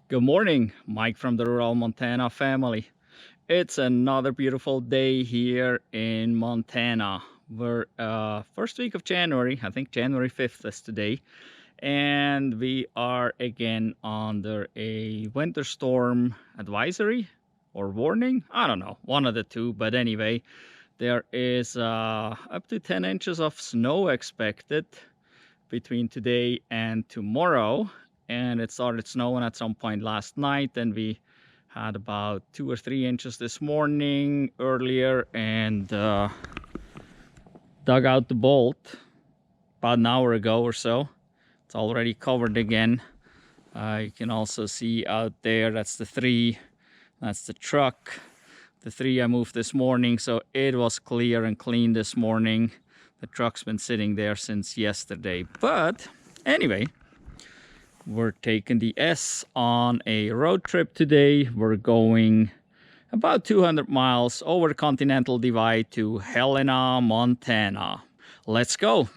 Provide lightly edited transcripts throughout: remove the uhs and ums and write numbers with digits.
Good morning, Mike from the rural Montana family. It's another beautiful day here in Montana. We're first week of January, I think January 5th is today, and we are again under a winter storm advisory or warning. I don't know, one of the two, but anyway, there is up to 10 inches of snow expected between today and tomorrow, and it started snowing at some point last night, and we had about 2 or 3 inches this morning earlier, and dug out the bolt about an hour ago or so. It's already covered again. You can also see out there, that's the 3, that's the truck. The 3 I moved this morning, so it was clear and clean this morning. The truck's been sitting there since yesterday. But anyway, we're taking the S on a road trip today. We're going about 200 miles over the Continental Divide to Helena, Montana. Let's go.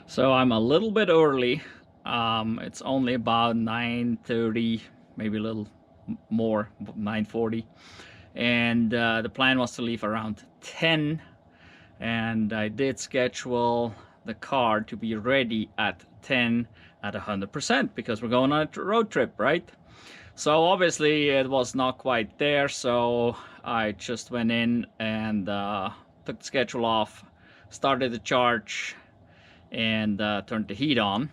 So I'm a little bit early. It's only about 9:30, maybe a little more, 9:40. And the plan was to leave around 10. And I did schedule the car to be ready at 10 at 100% because we're going on a road trip, right? So obviously it was not quite there. So I just went in and took the schedule off, started the charge, and turned the heat on.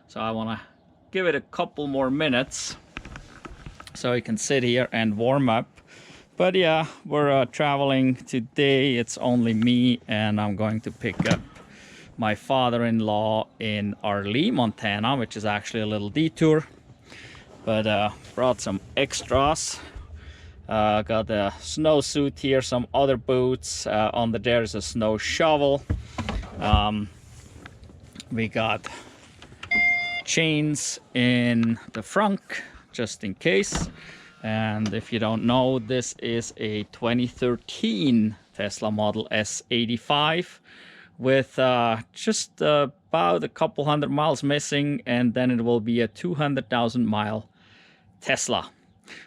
So I want to give it a couple more minutes so I can sit here and warm up. But yeah, we're traveling today. It's only me, and I'm going to pick up my father-in-law in Arlee, Montana, which is actually a little detour. But brought some extras. Got a snowsuit here, some other boots. Under there is a snow shovel. We got chains in the front just in case. And if you don't know, this is a 2013 Tesla Model S 85 with just about a couple hundred miles missing, and then it will be a 200,000 mile Tesla.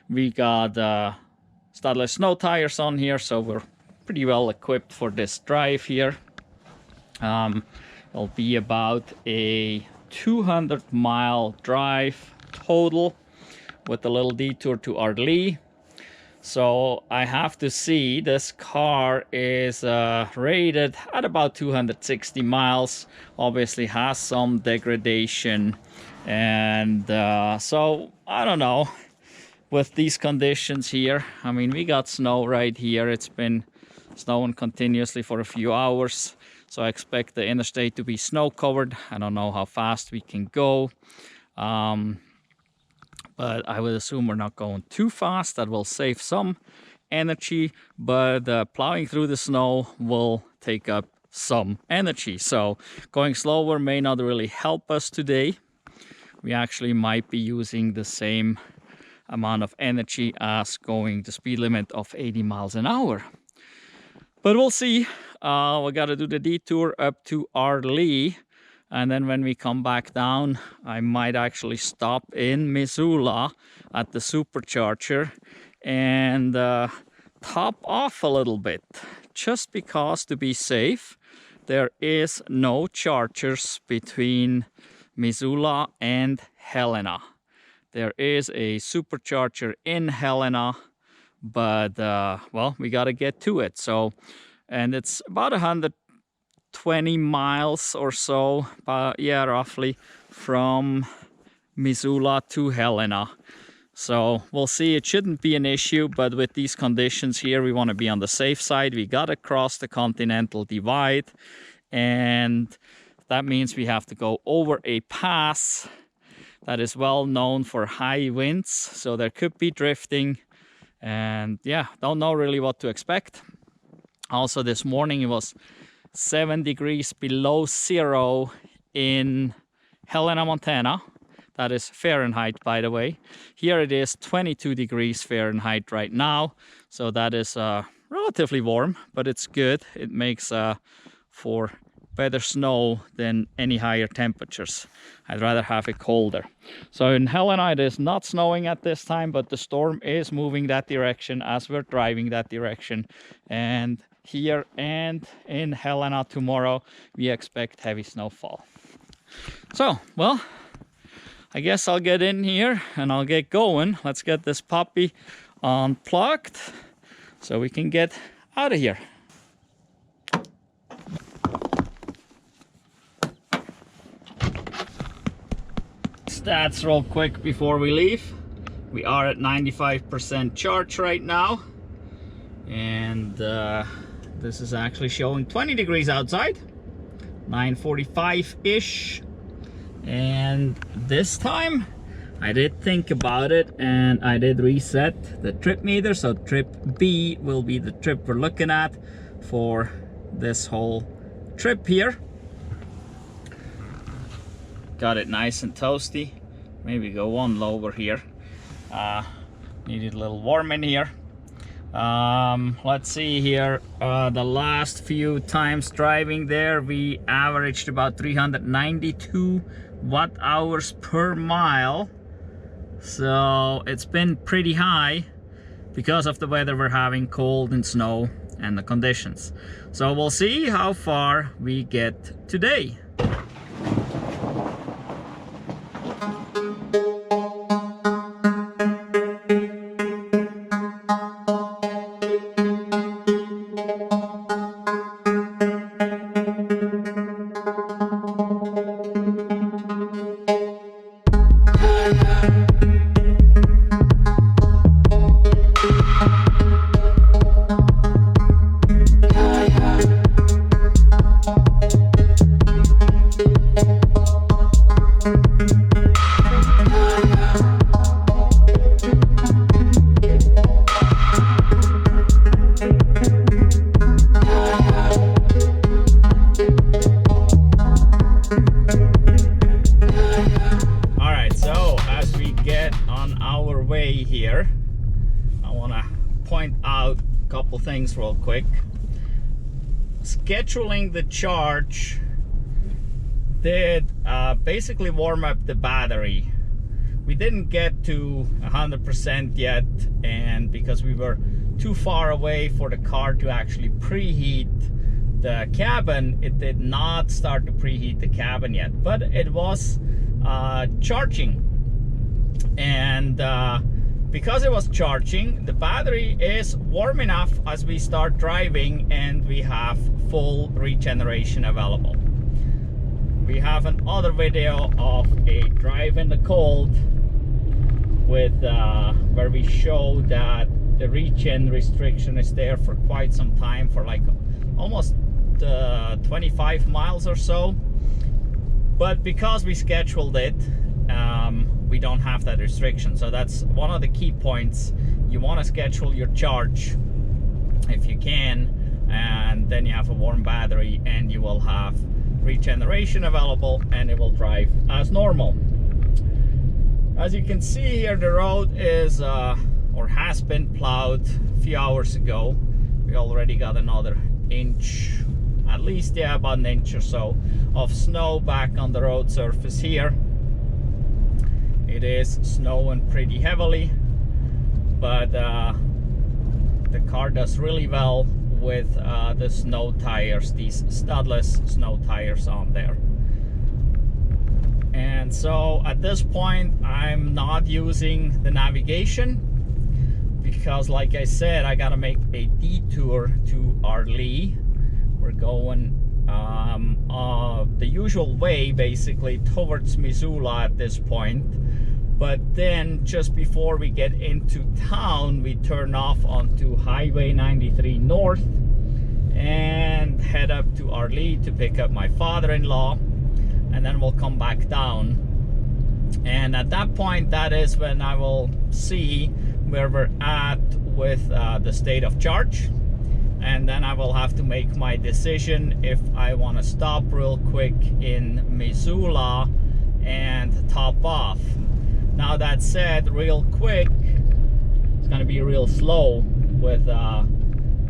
We got studdless snow tires on here, so we're pretty well equipped for this drive here. It'll be about a 200-mile drive total with a little detour to Arlee. So I have to see, this car is rated at about 260 miles. Obviously has some degradation. And so I don't know, with these conditions here, I mean, we got snow right here. It's been snowing continuously for a few hours. So I expect the interstate to be snow covered. I don't know how fast we can go. But I would assume we're not going too fast. That will save some energy. But plowing through the snow will take up some energy. So going slower may not really help us today. We actually might be using the same amount of energy as going the speed limit of 80 miles an hour. But we'll see. We got to do the detour up to Arlee, and then when we come back down, I might actually stop in Missoula at the Supercharger and top off a little bit, just because, to be safe. There is no chargers between Missoula and Helena. There is a Supercharger in Helena, but well, we got to get to it. So, and it's about 120 miles or so, yeah, roughly, from Missoula to Helena. So we'll see. It shouldn't be an issue, but with these conditions here, we want to be on the safe side. We got to cross the Continental Divide, and that means we have to go over a pass that is well known for high winds, so there could be drifting. And yeah, don't know really what to expect. Also this morning it was 7 degrees below zero in Helena, Montana. That is Fahrenheit, by the way. Here it is 22 degrees Fahrenheit right now. So that is relatively warm, but it's good. It makes for better snow than any higher temperatures. I'd rather have it colder. So in Helena it is not snowing at this time, but the storm is moving that direction as we're driving that direction. And here and in Helena tomorrow we expect heavy snowfall. So, well, I guess I'll get in here and I'll get going. Let's get this puppy unplugged so we can get out of here. Stats real quick before we leave. We are at 95% charge right now, and this is actually showing 20 degrees outside, 9:45-ish. And this time I did think about it and I did reset the trip meter. So trip B will be the trip we're looking at for this whole trip here. Got it nice and toasty. Maybe go one lower here. Needed a little warm in here. Let's see here. The last few times driving there, we averaged about 392 watt-hours per mile. So it's been pretty high because of the weather we're having, cold and snow and the conditions. So we'll see how far we get today. Here I want to point out a couple things real quick. Scheduling the charge did basically warm up the battery. We didn't get to 100% yet, and because we were too far away for the car to actually preheat the cabin, it did not start to preheat the cabin yet, but it was charging. And because it was charging, the battery is warm enough as we start driving and we have full regeneration available. We have another video of a drive in the cold with where we show that the regen restriction is there for quite some time, for like almost 25 miles or so. But because we scheduled it, we don't have that restriction. So that's one of the key points. You want to schedule your charge if you can, and then you have a warm battery and you will have regeneration available and it will drive as normal. As you can see here, the road is or has been plowed a few hours ago. We already got another inch, at least, yeah, about an inch or so of snow back on the road surface here. It is snowing pretty heavily, but the car does really well with the snow tires, these studless snow tires on there. And so at this point I'm not using the navigation because, like I said, I gotta make a detour to Arlee. We're going the usual way, basically towards Missoula at this point. But then just before we get into town, we turn off onto Highway 93 North and head up to Arlee to pick up my father-in-law, and then we'll come back down. And at that point, that is when I will see where we're at with the state of charge, and then I will have to make my decision if I want to stop real quick in Missoula and top off. Now that said, real quick, it's gonna be real slow with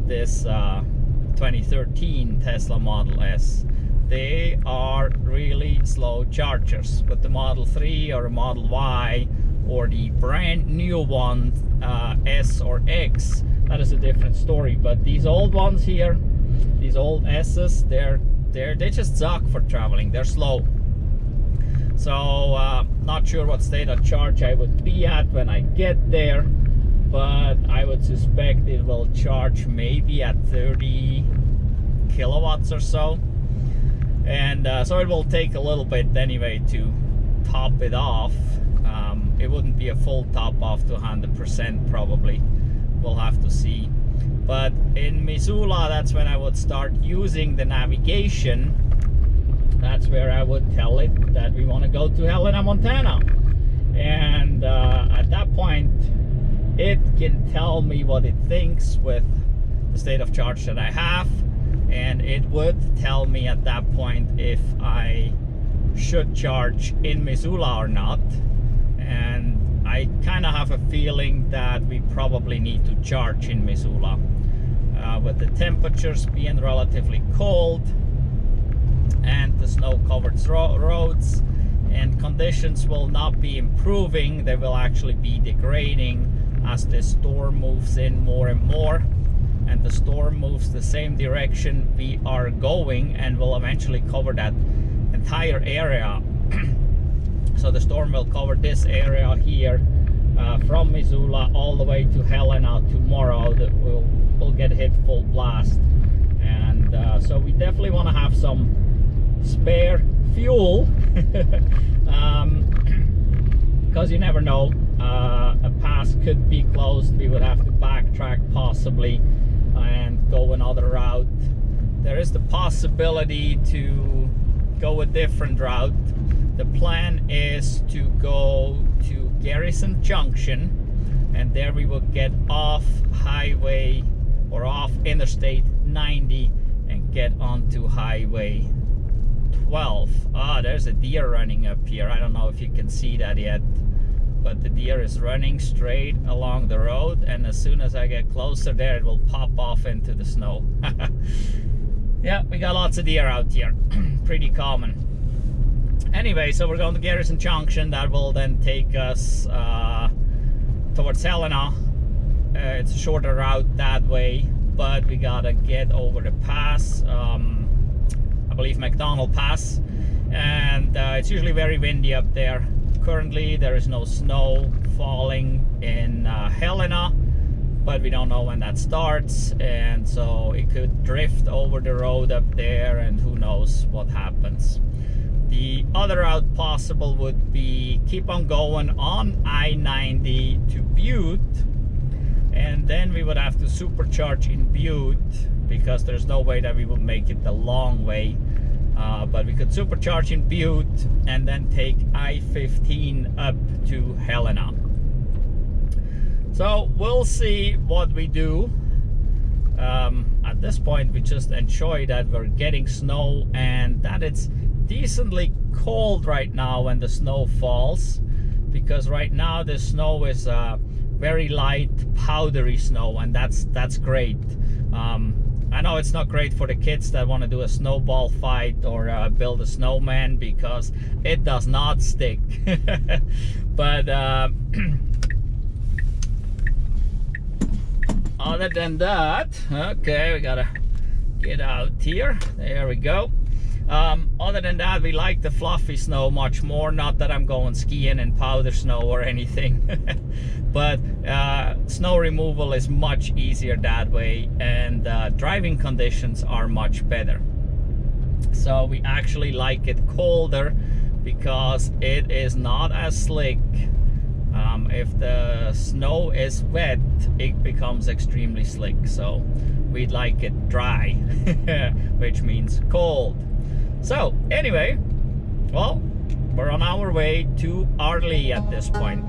this 2013 Tesla Model S. They are really slow chargers. With the Model 3 or a Model Y or the brand new one, S or X, that is a different story. But these old ones here, these old S's, they just suck for traveling. They're slow. So not sure what state of charge I would be at when I get there, but I would suspect it will charge maybe at 30 kilowatts or so. And so it will take a little bit anyway to top it off. It wouldn't be a full top off to 100% probably. We'll have to see. But in Missoula, that's when I would start using the navigation. That's where I would tell it that we want to go to Helena, Montana. And at that point, it can tell me what it thinks with the state of charge that I have. And it would tell me at that point if I should charge in Missoula or not. And I kind of have a feeling that we probably need to charge in Missoula. With the temperatures being relatively cold and the snow-covered roads, and conditions will not be improving, they will actually be degrading as the storm moves in more and more. And the storm moves the same direction we are going and will eventually cover that entire area. So the storm will cover this area here from Missoula all the way to Helena tomorrow. That will get hit full blast. And so we definitely want to have some spare fuel because you never know. A pass could be closed. We would have to backtrack possibly and go another route. There is the possibility to go a different route. The plan is to go to Garrison Junction, and there we will get off highway or off Interstate 90 and get onto Highway 12. There's a deer running up here. I don't know if you can see that yet, but the deer is running straight along the road, and as soon as I get closer there, it will pop off into the snow. Yeah, we got lots of deer out here. Pretty common. Anyway, so we're going to Garrison Junction. That will then take us towards Helena. It's a shorter route that way, but we gotta get over the pass. I believe McDonald Pass, and it's usually very windy up there. Currently there is no snow falling in Helena, but we don't know when that starts, and so it could drift over the road up there, and who knows what happens. The other route possible would be keep on going on I-90 to Butte, and then we would have to supercharge in Butte because there's no way that we would make it the long way. But we could supercharge in Butte and then take I-15 up to Helena. So we'll see what we do. At this point, we just enjoy that we're getting snow and that it's decently cold right now when the snow falls, because right now the snow is very light, powdery snow, and that's great. I know it's not great for the kids that want to do a snowball fight or build a snowman, because it does not stick. But other than that, okay, we gotta get out here. There we go. Other than that, we like the fluffy snow much more. Not that I'm going skiing in powder snow or anything, but snow removal is much easier that way, and driving conditions are much better. So we actually like it colder because it is not as slick. If the snow is wet, it becomes extremely slick. So we'd like it dry, which means cold. So anyway, well, we're on our way to Arley at this point.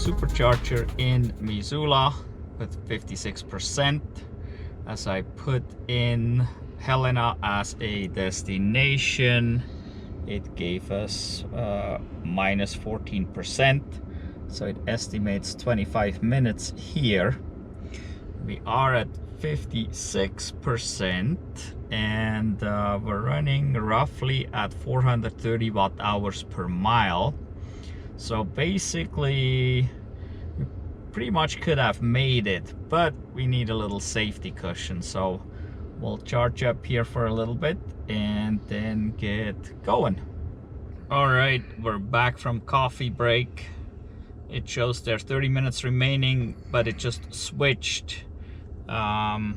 Supercharger in Missoula with 56%. As I put in Helena as a destination, it gave us minus 14%. So it estimates 25 minutes here. We are at 56% and we're running roughly at 430 watt hours per mile. So basically we pretty much could have made it, but we need a little safety cushion. So we'll charge up here for a little bit and then get going. All right, we're back from coffee break. It shows there's 30 minutes remaining, but it just switched the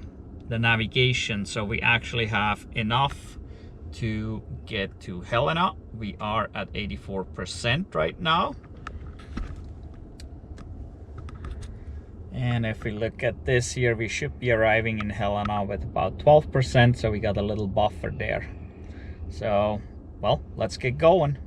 navigation, so we actually have enough to get to Helena. We are at 84% right now. And if we look at this here, we should be arriving in Helena with about 12%, so we got a little buffer there. So, well, let's get going.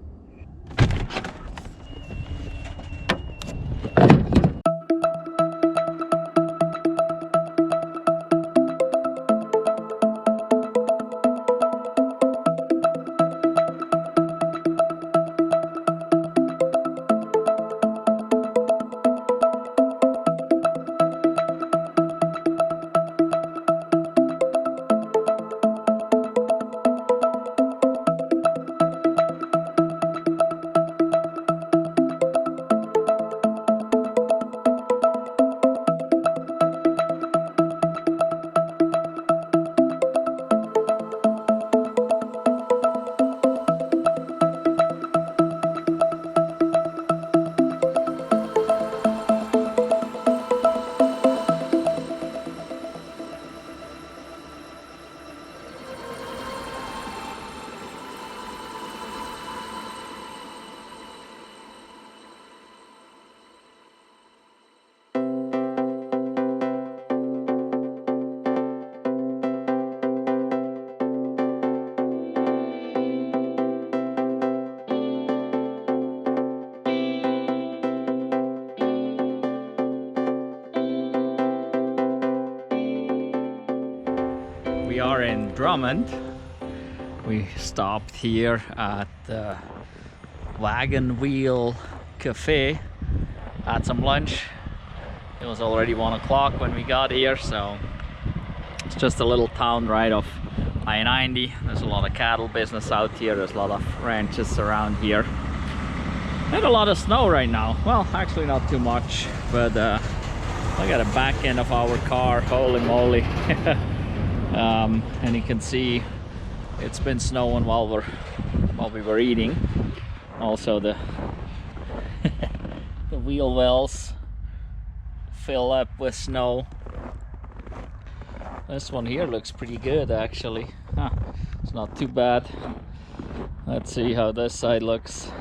We are in Drummond. We stopped here at the Wagon Wheel Cafe, had some lunch. It was already 1 o'clock when we got here, so it's just a little town right off I-90. There's a lot of cattle business out here. There's a lot of ranches around here. And a lot of snow right now. Well, actually not too much, but look at the back end of our car. Holy moly. And you can see it's been snowing while we were eating. Also the the wheel wells fill up with snow. This one here looks pretty good actually. It's not too bad. Let's see how this side looks.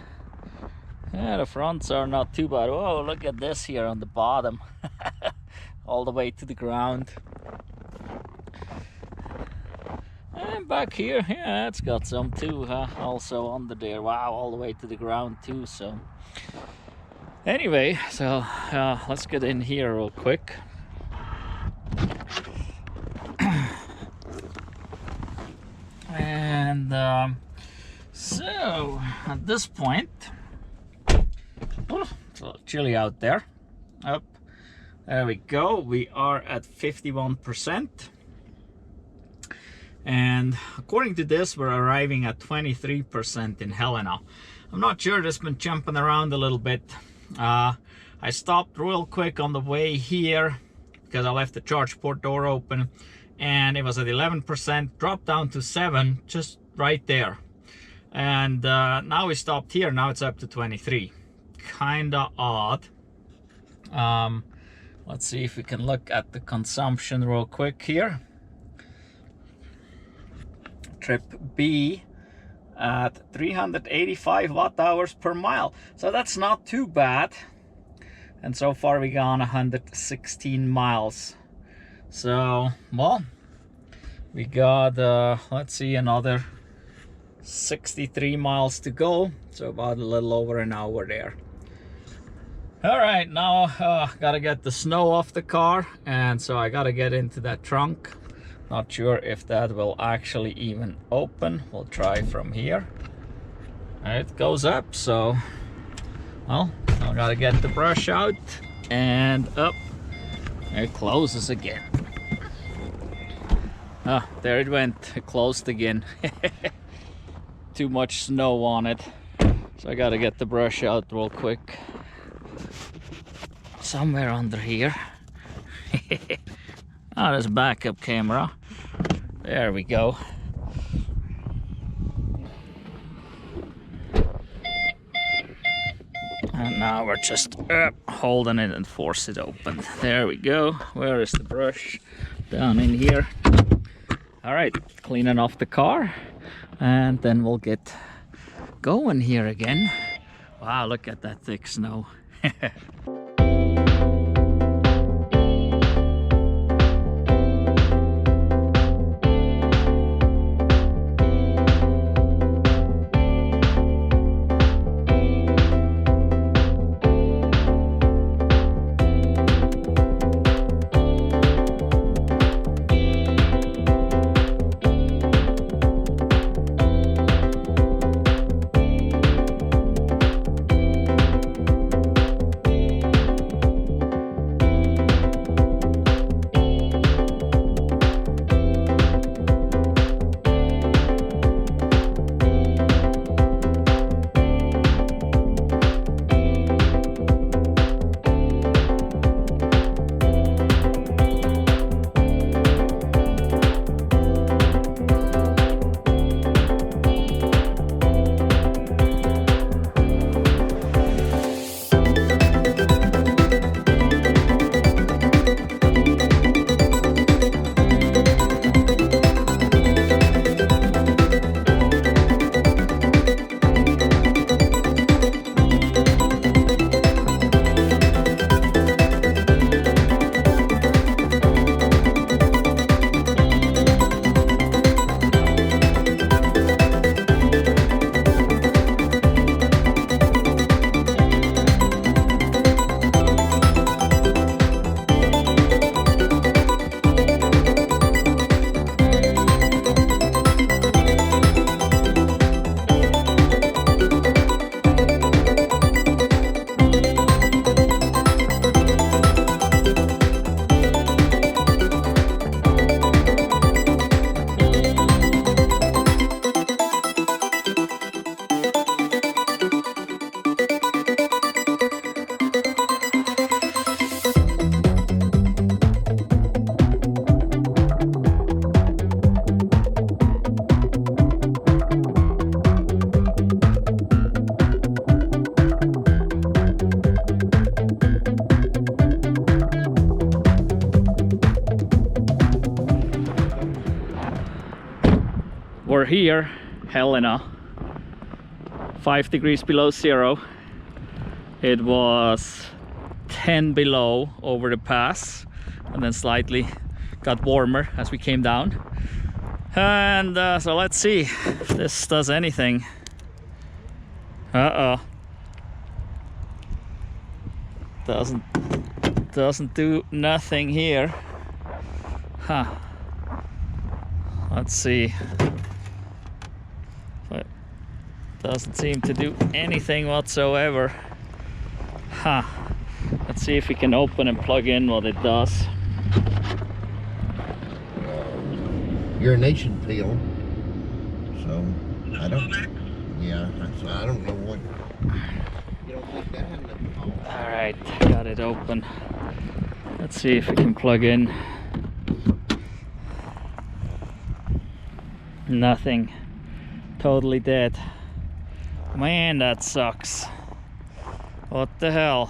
Yeah, the fronts are not too bad. Oh, look at this here on the bottom. All the way to the ground. And back here, yeah, it's got some too, also under there. Wow, all the way to the ground too. So anyway, so let's get in here real quick. And so at this point, it's a little chilly out there. Up, there we go. We are at 51%. And according to this, we're arriving at 23% in Helena. I'm not sure, it's been jumping around a little bit. I stopped real quick on the way here because I left the charge port door open and it was at 11%, dropped down to 7 just right there. And now we stopped here, now it's up to 23. Kinda odd. Let's see if we can look at the consumption real quick here. Trip B at 385 watt hours per mile, so that's not too bad. And so far we gone 116 miles. So, well, we got let's see, another 63 miles to go, so about a little over an hour there. All right, now gotta get the snow off the car, and so I gotta get into that trunk. Not sure if that will actually even open. We'll try from here. It goes up, so well, I gotta get the brush out and up. It closes again. Ah, there it went. It closed again. Too much snow on it, so I gotta get the brush out real quick. Somewhere under here. Oh, there's a backup camera. There we go. And now we're just holding it and force it open. There we go. Where is the brush? Down in here. All right, cleaning off the car, and then we'll get going here again. Wow, look at that thick snow. We're here, Helena, 5 degrees below zero. It was 10 below over the pass, and then slightly got warmer as we came down. And so let's see if this does anything. Uh-oh. Doesn't do nothing here. Huh. Let's see. But doesn't seem to do anything whatsoever. Huh. Let's see if we can open and plug in what it does. Urination peel. So I don't. Yeah. So I don't know what. You don't think that had nothing on. All right, got it open. Let's see if we can plug in. Nothing. Totally dead. Man, that sucks. What the hell?